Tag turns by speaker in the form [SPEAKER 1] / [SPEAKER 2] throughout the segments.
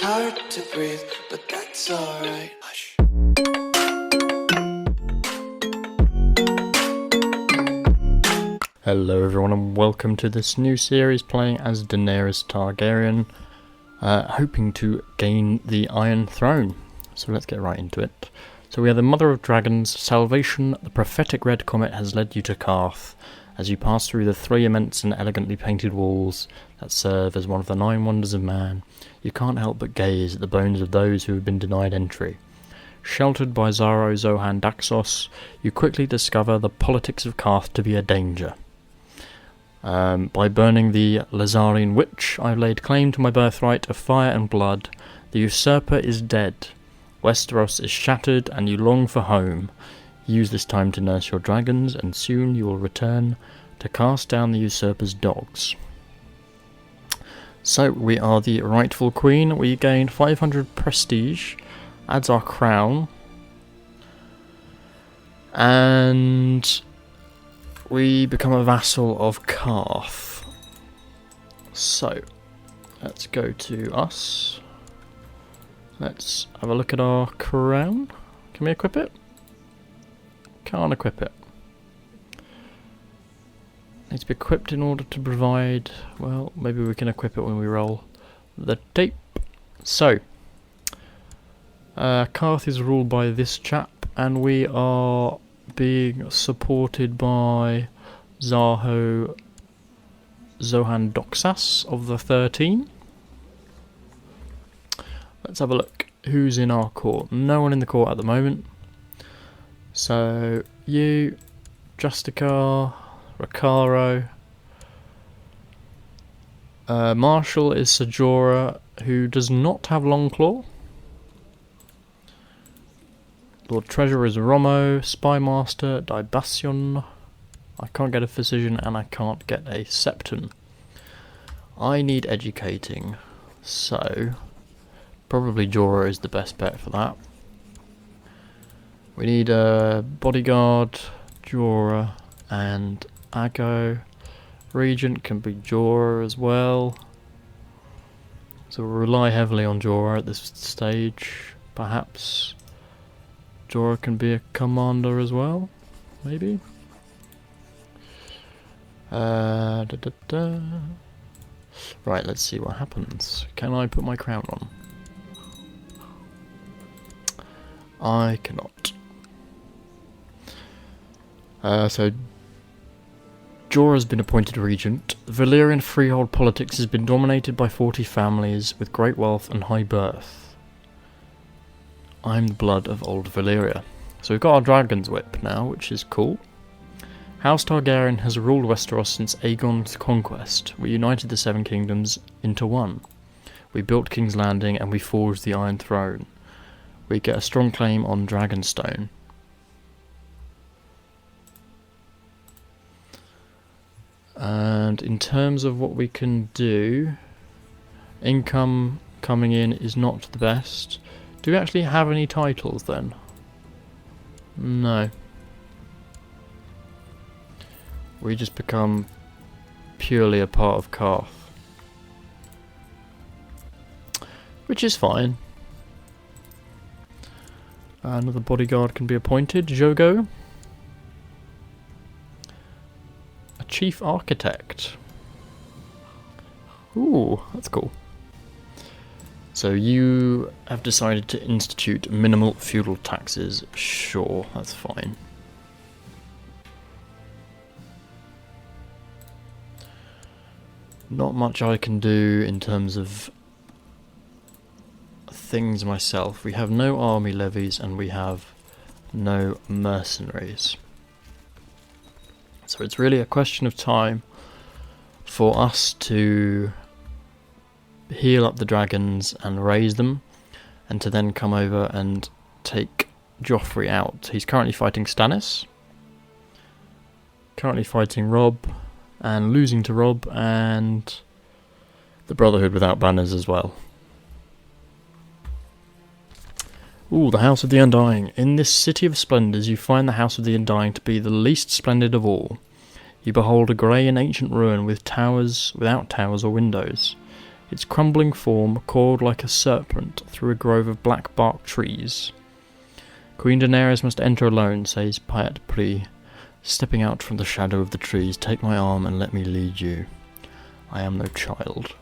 [SPEAKER 1] It's hard to breathe, but that's alright. Hush.
[SPEAKER 2] Hello everyone and welcome to this new series playing as Daenerys Targaryen, hoping to gain the Iron Throne. So let's get right into it. So we are the Mother of Dragons, Salvation, the prophetic red comet has led you to Qarth. As you pass through the 3 immense and elegantly painted walls that serve as one of the 9 wonders of man, you can't help but gaze at the bones of those who have been denied entry. Sheltered by Xaro Zohan Daxos, you quickly discover the politics of Qarth to be a danger. By burning the Lazarian witch, I have laid claim to my birthright of fire and blood. The usurper is dead. Westeros is shattered and you long for home. Use this time to nurse your dragons and soon you will return to cast down the usurper's dogs. So we are the rightful queen. We gain 500 prestige, adds our crown, and we become a vassal of Qarth. So, let's go to us. Let's have a look at our crown. Can we equip it? Can't equip it. Needs to be equipped in order to provide... Well, maybe we can equip it when we roll the tape. So, Qarth is ruled by this chap, and we are being supported by Xaro Zohan Daxos of the 13. Let's have a look. Who's in our court? No one in the court at the moment. So, you, Justicar, Ricaro. Marshal is Sajora, who does not have Longclaw. Lord Treasurer is Romo, Spymaster, Dibasion. I can't get a Physician and I can't get a Septon. I need educating, so probably Jorah is the best bet for that. We need a bodyguard, Jorah and Aggo. Regent can be Jorah as well. So we'll rely heavily on Jorah at this stage, perhaps. Jorah can be a commander as well, maybe. Right, let's see what happens. Can I put my crown on? I cannot. So Jorah's been appointed regent. Valyrian freehold politics has been dominated by 40 families with great wealth and high birth. I'm the blood of old Valyria. So we've got our Dragon's Whip now, which is cool. House Targaryen has ruled Westeros since Aegon's conquest. We united the 7 kingdoms into one. We built King's Landing and we forged the Iron Throne. We get a strong claim on Dragonstone. And in terms of what we can do, income coming in is not the best. Do we actually have any titles then? No. We just become purely a part of Qarth. Which is fine. Another bodyguard can be appointed. Jogo. A chief architect. Ooh, that's cool. So you have decided to institute minimal feudal taxes. Sure, that's fine. Not much I can do in terms of things myself. We have no army levies and we have no mercenaries. So it's really a question of time for us to heal up the dragons and raise them, and to then come over and take Joffrey out. He's currently fighting Stannis, currently fighting Robb, and losing to Robb, and the Brotherhood without banners as well. Ooh, the House of the Undying. In this city of splendours you find the House of the Undying to be the least splendid of all. You behold a grey and ancient ruin with towers, without towers or windows. its crumbling form coiled like a serpent through a grove of black bark trees. Queen Daenerys must enter alone, says M.A.T.E, stepping out from the shadow of the trees. Take my arm and let me lead you. I am no child.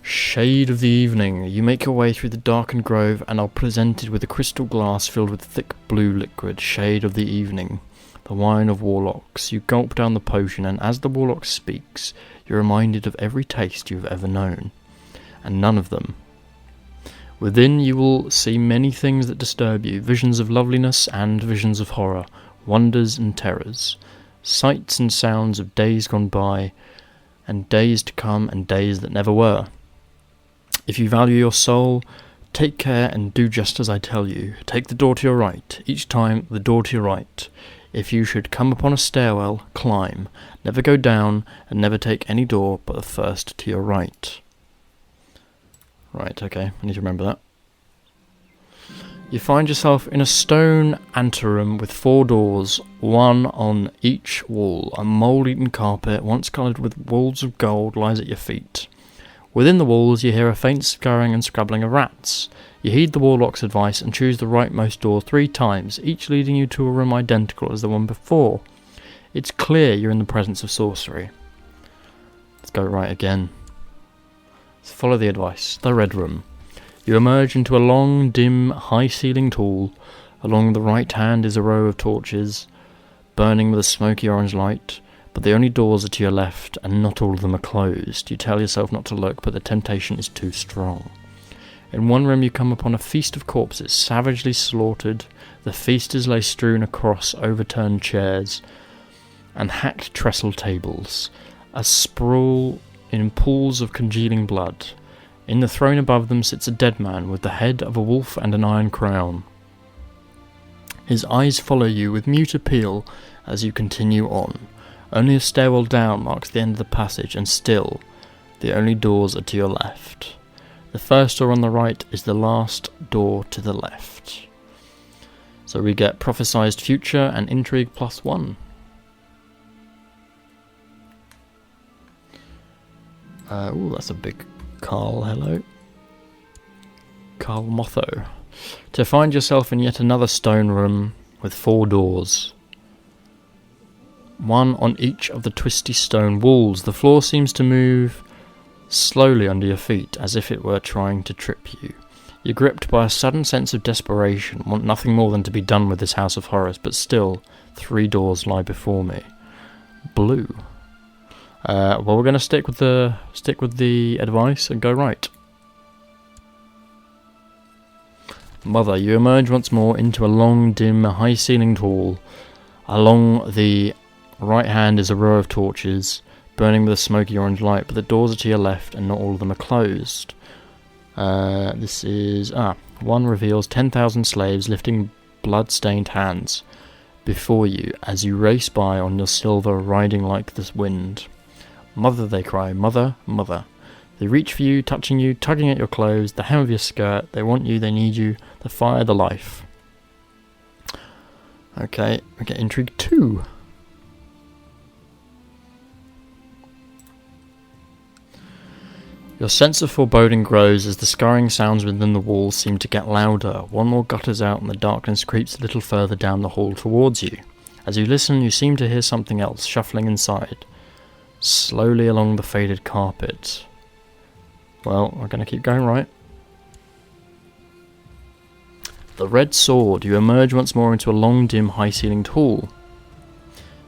[SPEAKER 2] Shade of the evening. You make your way through the darkened grove and are presented with a crystal glass filled with thick blue liquid. Shade of the evening. The wine of warlocks. You gulp down the potion, and as the warlock speaks, you're reminded of every taste you've ever known, and none of them. Within you will see many things that disturb you, visions of loveliness and visions of horror, wonders and terrors, sights and sounds of days gone by, and days to come and days that never were. If you value your soul, take care and do just as I tell you. Take the door to your right, each time the door to your right. If you should come upon a stairwell, climb. Never go down, and never take any door but the first to your right. Right, okay, I need to remember that. You find yourself in a stone anteroom with 4 doors, one on each wall. A mould-eaten carpet, once coloured with walls of gold, lies at your feet. Within the walls you hear a faint scurrying and scrabbling of rats. You heed the warlock's advice and choose the rightmost door 3 times, each leading you to a room identical as the one before. It's clear you're in the presence of sorcery. Let's go right again. Let's follow the advice. The Red Room. You emerge into a long, dim, high-ceilinged hall. Along the right hand is a row of torches, burning with a smoky orange light, but the only doors are to your left, and not all of them are closed. You tell yourself not to look, but the temptation is too strong. In one room you come upon a feast of corpses, savagely slaughtered. The feasters lay strewn across overturned chairs and hacked trestle tables, a sprawl in pools of congealing blood. In the throne above them sits a dead man with the head of a wolf and an iron crown. His eyes follow you with mute appeal as you continue on. Only a stairwell down marks the end of the passage, and still, the only doors are to your left. The first door on the right is the last door to the left. So we get prophesized future and intrigue +1. Ooh, that's a big Carl, hello. Carl Motho. To find yourself in yet another stone room with 4 doors. One on each of the twisty stone walls. The floor seems to move slowly under your feet, as if it were trying to trip you. You're gripped by a sudden sense of desperation, want nothing more than to be done with this house of horrors, but still, 3 doors lie before me. Blue. Well, we're going to stick with the advice and go right. Mother, you emerge once more into a long, dim, high-ceilinged hall. Along the right hand is a row of torches, burning with a smoky orange light, but the doors are to your left and not all of them are closed. One reveals 10,000 slaves lifting blood-stained hands before you as you race by on your silver, riding like the wind. Mother, they cry, mother, mother. They reach for you, touching you, tugging at your clothes, the hem of your skirt. They want you, they need you, the fire, the life. Okay, we get intrigue 2. Your sense of foreboding grows as the scurrying sounds within the walls seem to get louder. One more gutters out and the darkness creeps a little further down the hall towards you. As you listen, you seem to hear something else shuffling inside, slowly along the faded carpet. Well, we're going to keep going right. The Red Sword. You emerge once more into a long, dim, high-ceilinged hall.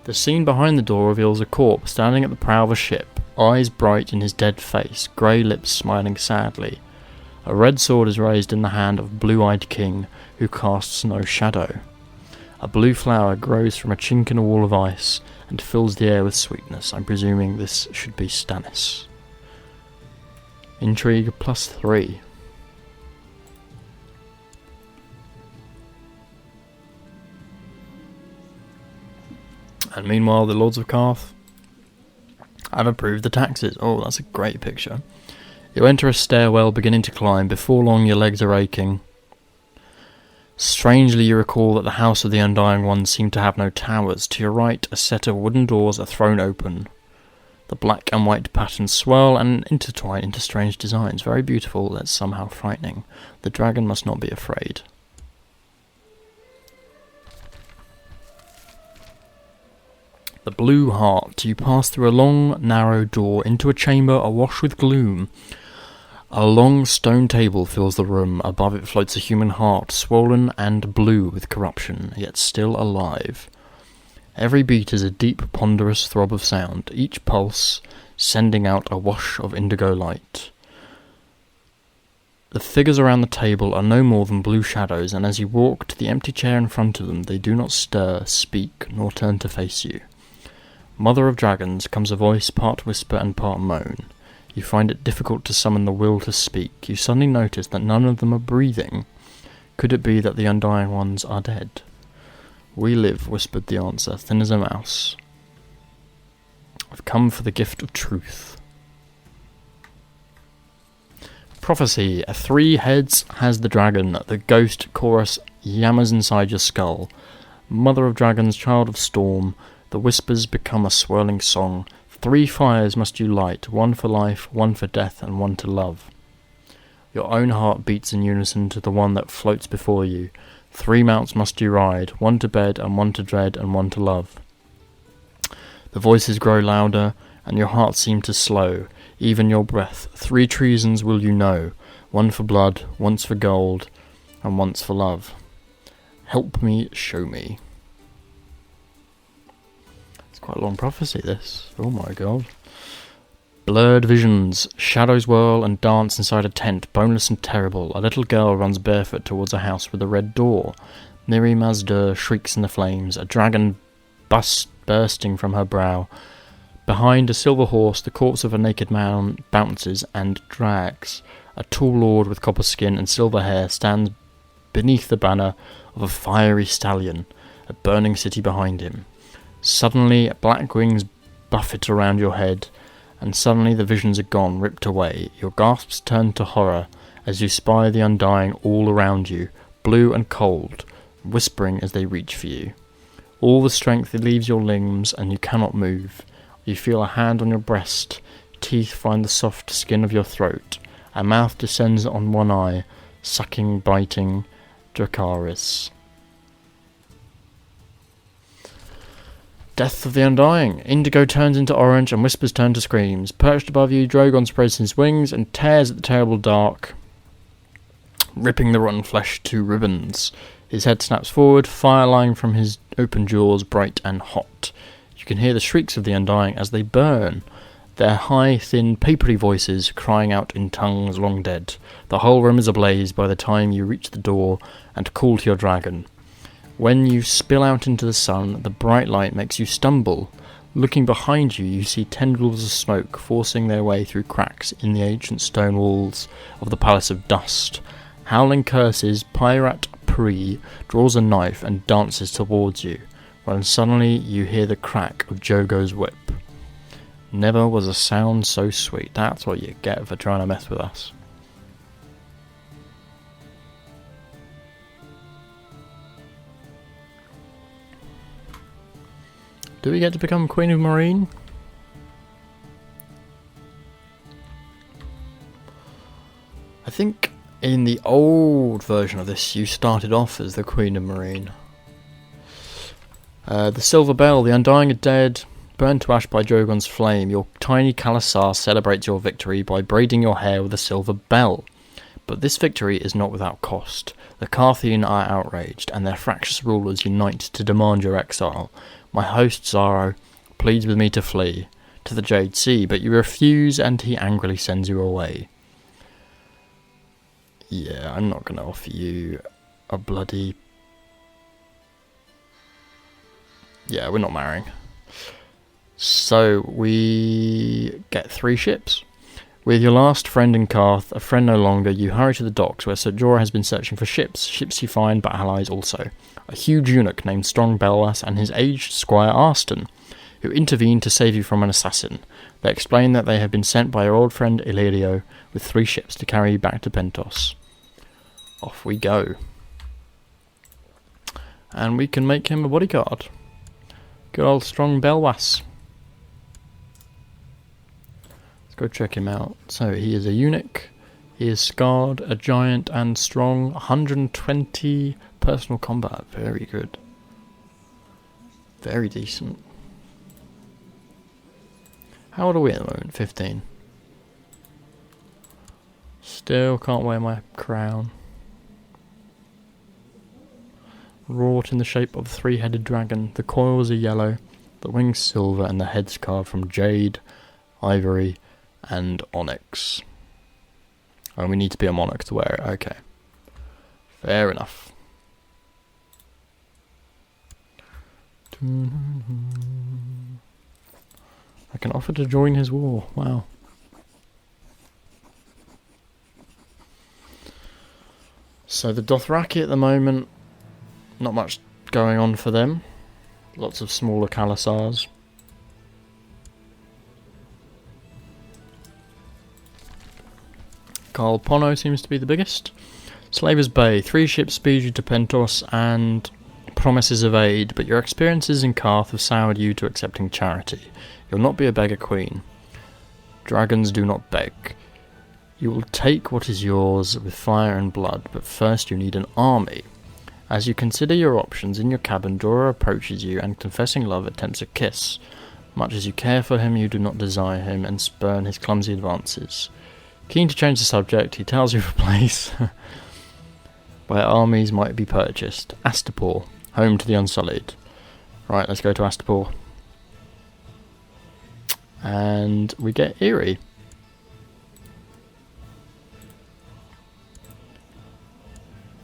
[SPEAKER 2] The scene behind the door reveals a corpse standing at the prow of a ship, eyes bright in his dead face, grey lips smiling sadly. A red sword is raised in the hand of a blue-eyed king who casts no shadow. A blue flower grows from a chink in a wall of ice and fills the air with sweetness. I'm presuming this should be Stannis. Intrigue +3. And meanwhile, the Lords of Qarth have approved the taxes. Oh, that's a great picture. You enter a stairwell, beginning to climb. Before long, your legs are aching. Strangely, you recall that the House of the Undying Ones seem to have no towers. To your right, a set of wooden doors are thrown open. The black and white patterns swirl and intertwine into strange designs. Very beautiful, yet somehow frightening. The dragon must not be afraid. The Blue Heart. You pass through a long, narrow door into a chamber awash with gloom. A long stone table fills the room. Above it floats a human heart, swollen and blue with corruption, yet still alive. Every beat is a deep, ponderous throb of sound, each pulse sending out a wash of indigo light. The figures around the table are no more than blue shadows, and as you walk to the empty chair in front of them, they do not stir, speak, nor turn to face you. Mother of Dragons, comes a voice part whisper and part moan. You find it difficult to summon the will to speak. You suddenly notice that none of them are breathing. Could it be that the undying ones are dead? We live, whispered the answer, thin as a mouse. I've come for the gift of truth. Prophecy. 3 heads has the dragon. The ghost chorus yammers inside your skull. Mother of Dragons, child of storm. The whispers become a swirling song. 3 fires must you light, 1 for life, 1 for death, and 1 to love. Your own heart beats in unison to the one that floats before you. 3 mounts must you ride, 1 to bed, and 1 to dread, and 1 to love. The voices grow louder, and your heart seems to slow, even your breath. 3 treasons will you know, 1 for blood, once for gold, and once for love. Help me, show me. Quite a long prophecy, this. Oh my god. Blurred visions. Shadows whirl and dance inside a tent, boneless and terrible. A little girl runs barefoot towards a house with a red door. Miri Mazdur shrieks in the flames, a dragon bursting from her brow. Behind a silver horse, the corpse of a naked man bounces and drags. A tall lord with copper skin and silver hair stands beneath the banner of a fiery stallion, a burning city behind him. Suddenly, black wings buffet around your head, and suddenly the visions are gone, ripped away. Your gasps turn to horror as you spy the undying all around you, blue and cold, whispering as they reach for you. All the strength leaves your limbs, and you cannot move. You feel a hand on your breast, teeth find the soft skin of your throat, a mouth descends on one eye, sucking, biting, Dracarys. Death of the Undying. Indigo turns into orange and whispers turn to screams. Perched above you, Drogon spreads his wings and tears at the terrible dark, ripping the rotten flesh to ribbons. His head snaps forward, fire lying from his open jaws, bright and hot. You can hear the shrieks of the Undying as they burn, their high, thin, papery voices crying out in tongues long dead. The whole room is ablaze by the time you reach the door and call to your dragon. When you spill out into the sun, the bright light makes you stumble. Looking behind you, you see tendrils of smoke forcing their way through cracks in the ancient stone walls of the Palace of Dust. Howling curses, Pirate Pri draws a knife and dances towards you, when suddenly you hear the crack of Jogo's whip. Never was a sound so sweet. That's what you get for trying to mess with us. Do we get to become Queen of Meereen? I think in the old version of this you started off as the Queen of Meereen. The Silver Bell, the Undying are dead, burned to ash by Drogon's flame. Your tiny Khalasar celebrates your victory by braiding your hair with a silver bell. But this victory is not without cost. The Qarthian are outraged, and their fractious rulers unite to demand your exile. My host, Zaro, pleads with me to flee to the Jade Sea, but you refuse and he angrily sends you away. Yeah, I'm not going to offer you a bloody... Yeah, we're not marrying. So, we get 3 ships. With your last friend in Qarth, a friend no longer, you hurry to the docks where Ser Jorah has been searching for ships. Ships you find, but allies also. A huge eunuch named Strong Belwas and his aged squire Arston, who intervene to save you from an assassin. They explain that they have been sent by your old friend Illyrio with 3 ships to carry you back to Pentos. Off we go. And we can make him a bodyguard. Good old Strong Belwas. go check him out. So he is a eunuch. He is scarred, a giant, and strong. 120 personal combat. Very good. Very decent. How old are we at the moment? 15. Still can't wear my crown. Wrought in the shape of a three-headed dragon. The coils are yellow, the wings silver, and the heads carved from jade, ivory, and onyx. Oh, we need to be a monarch to wear it. Okay. Fair enough. I can offer to join his war. Wow. So the Dothraki at the moment, not much going on for them. Lots of smaller Khalasars. Carl Pono seems to be the biggest. Slaver's Bay, 3 ships speed you to Pentos and promises of aid, but your experiences in Qarth have soured you to accepting charity. You'll not be a beggar queen. Dragons do not beg. You will take what is yours with fire and blood, but first you need an army. As you consider your options in your cabin, Jorah approaches you and, confessing love, attempts a kiss. Much as you care for him, you do not desire him and spurn his clumsy advances. Keen to change the subject, he tells you of a place where armies might be purchased. Astapor, home to the Unsullied. Right, let's go to Astapor. And we get Eerie.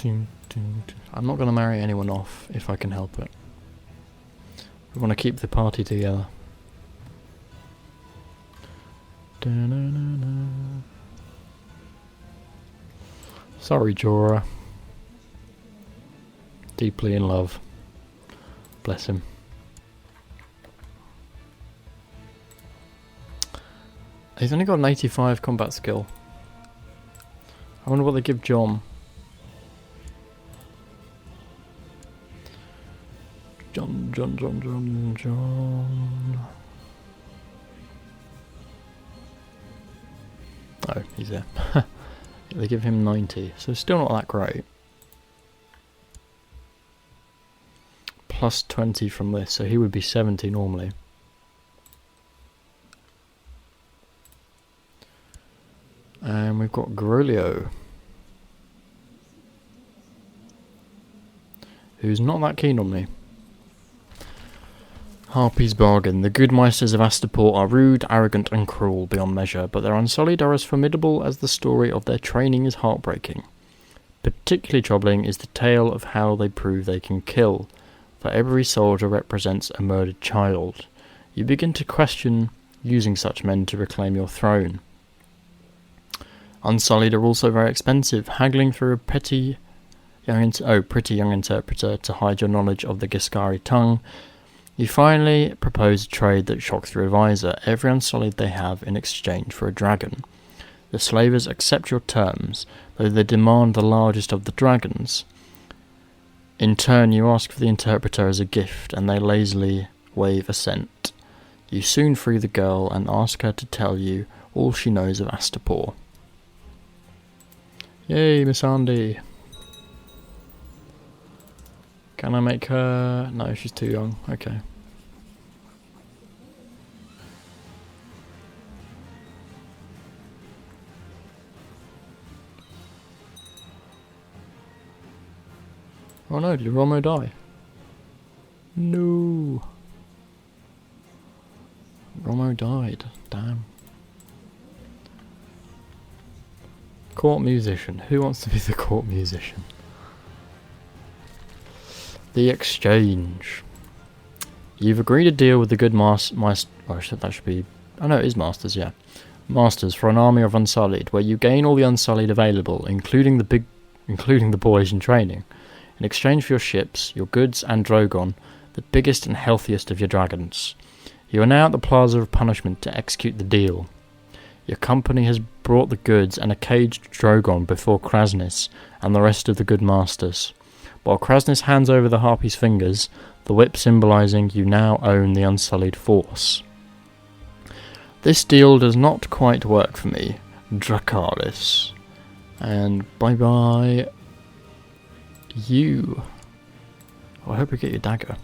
[SPEAKER 2] I'm not going to marry anyone off if I can help it. We want to keep the party together. Sorry, Jorah. Deeply in love. Bless him. He's only got an 85 combat skill. I wonder what they give Jon. Jon. Oh, he's there. They give him 90, so still not that great. Plus 20 from this, so he would be 70 normally. And we've got Grolio, who's not that keen on me. Harpy's bargain. The good Meisters of Astapor are rude, arrogant, and cruel beyond measure, but their Unsullied are as formidable as the story of their training is heartbreaking. Particularly troubling is the tale of how they prove they can kill, for every soldier represents a murdered child. You begin to question using such men to reclaim your throne. Unsullied are also very expensive, haggling through a pretty young interpreter to hide your knowledge of the Giscari tongue. You finally propose a trade that shocks your advisor, every Unsullied they have in exchange for a dragon. The slavers accept your terms, though they demand the largest of the dragons. In turn, you ask for the interpreter as a gift, and they lazily wave assent. You soon free the girl and ask her to tell you all she knows of Astapor. Yay, Miss Andy. Can I make her... No, she's too young. Okay. Oh no, did Romo die? No. Romo died. Damn. Court musician. Who wants to be the court musician? The exchange. You've agreed a deal with the good that should be... Oh no, it is Masters, yeah. Masters for an army of Unsullied, where you gain all the Unsullied available, including the boys in training. In exchange for your ships, your goods, and Drogon, the biggest and healthiest of your dragons. You are now at the Plaza of Punishment to execute the deal. Your company has brought the goods and a caged Drogon before Krasnis and the rest of the good masters. While Krasnis hands over the Harpy's fingers, the whip symbolising you now own the Unsullied force. This deal does not quite work for me. Dracarys. And bye-bye you. Oh, I hope we get your dagger.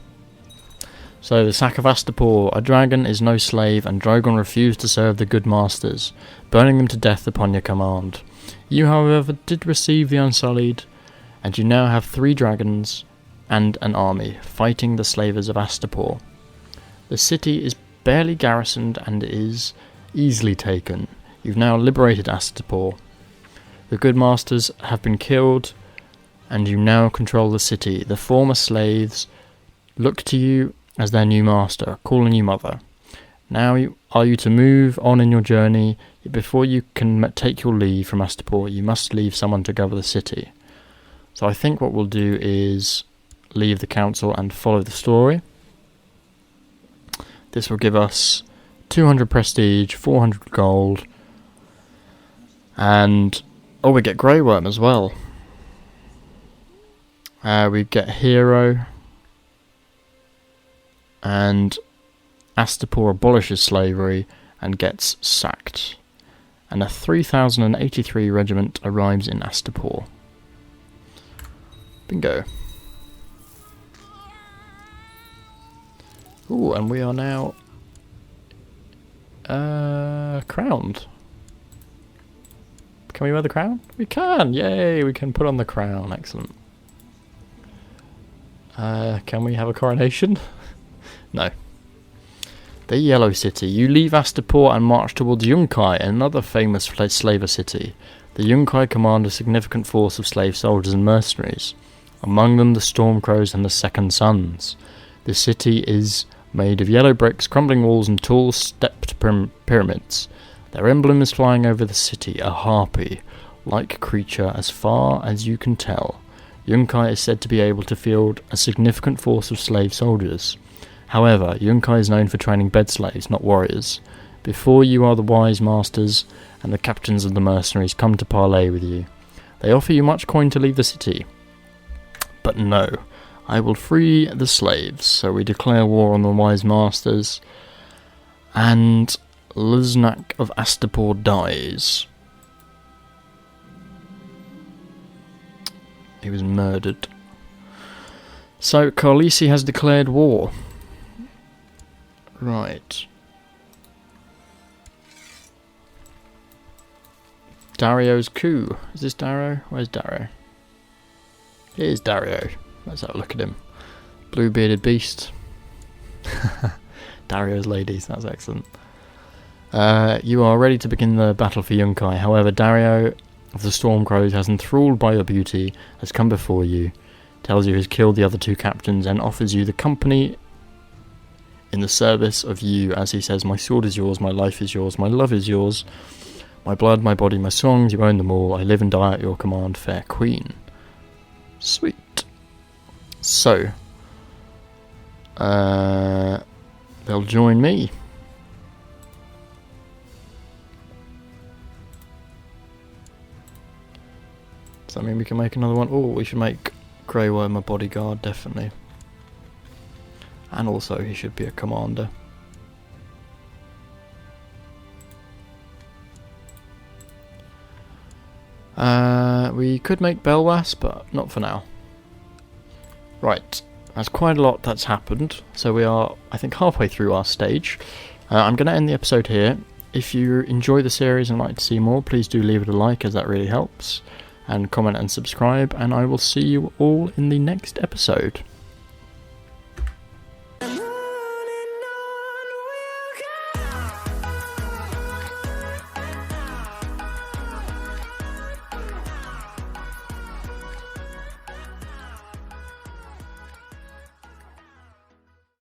[SPEAKER 2] So, the sack of Astapor. A dragon is no slave, and Drogon refused to serve the good masters, burning them to death upon your command. You, however, did receive the Unsullied, and you now have 3 dragons and an army, fighting the slavers of Astapor. The city is barely garrisoned and is easily taken. You've now liberated Astapor. The good masters have been killed, and you now control the city. The former slaves look to you as their new master, calling you mother. Now are you to move on in your journey? Before you can take your leave from Astapor, you must leave someone to govern the city. So I think what we'll do is leave the council and follow the story. This will give us 200 prestige, 400 gold, and oh, we get Grey Worm as well. We get Hero, and Astapor abolishes slavery and gets sacked. And a 3083 regiment arrives in Astapor. Bingo. Ooh, and we are now crowned. Can we wear the crown? We can! Yay! We can put on the crown. Excellent. Can we have a coronation? No. The Yellow City. You leave Astapor and march towards Yunkai, another famous slaver city. The Yunkai command a significant force of slave soldiers and mercenaries, among them the Stormcrows and the Second Sons. The city is made of yellow bricks, crumbling walls and tall stepped pyramids. Their emblem is flying over the city, a harpy-like creature as far as you can tell. Yunkai is said to be able to field a significant force of slave soldiers. However, Yunkai is known for training bed slaves, not warriors. Before you are the wise masters, and the captains of the mercenaries come to parley with you. They offer you much coin to leave the city. But no, I will free the slaves. So we declare war on the wise masters, and Luznak of Astapor dies. He was murdered. So Khaleesi has declared war. Right. Dario's coup. Is this Dario? Where's Dario? Here's Dario. Let's have a look at him. Blue-bearded beast. Dario's ladies. That's excellent. You are ready to begin the battle for Yunkai. However, Dario of the Stormcrows has enthralled by your beauty, has come before you, tells you he's killed the other 2 captains, and offers you the company in the service of you, as he says, my sword is yours, my life is yours, my love is yours, my blood, my body, my songs, you own them all, I live and die at your command, fair queen. Sweet. So, they'll join me. Does that mean we can make another one? Oh, we should make Grey Worm a bodyguard, definitely. And also, he should be a commander. We could make Belwas, but not for now. Right, that's quite a lot that's happened. So we are, I think, halfway through our stage. I'm going to end the episode here. If you enjoy the series and like to see more, please do leave it a like, as that really helps. And comment and subscribe, and I will see you all in the next episode.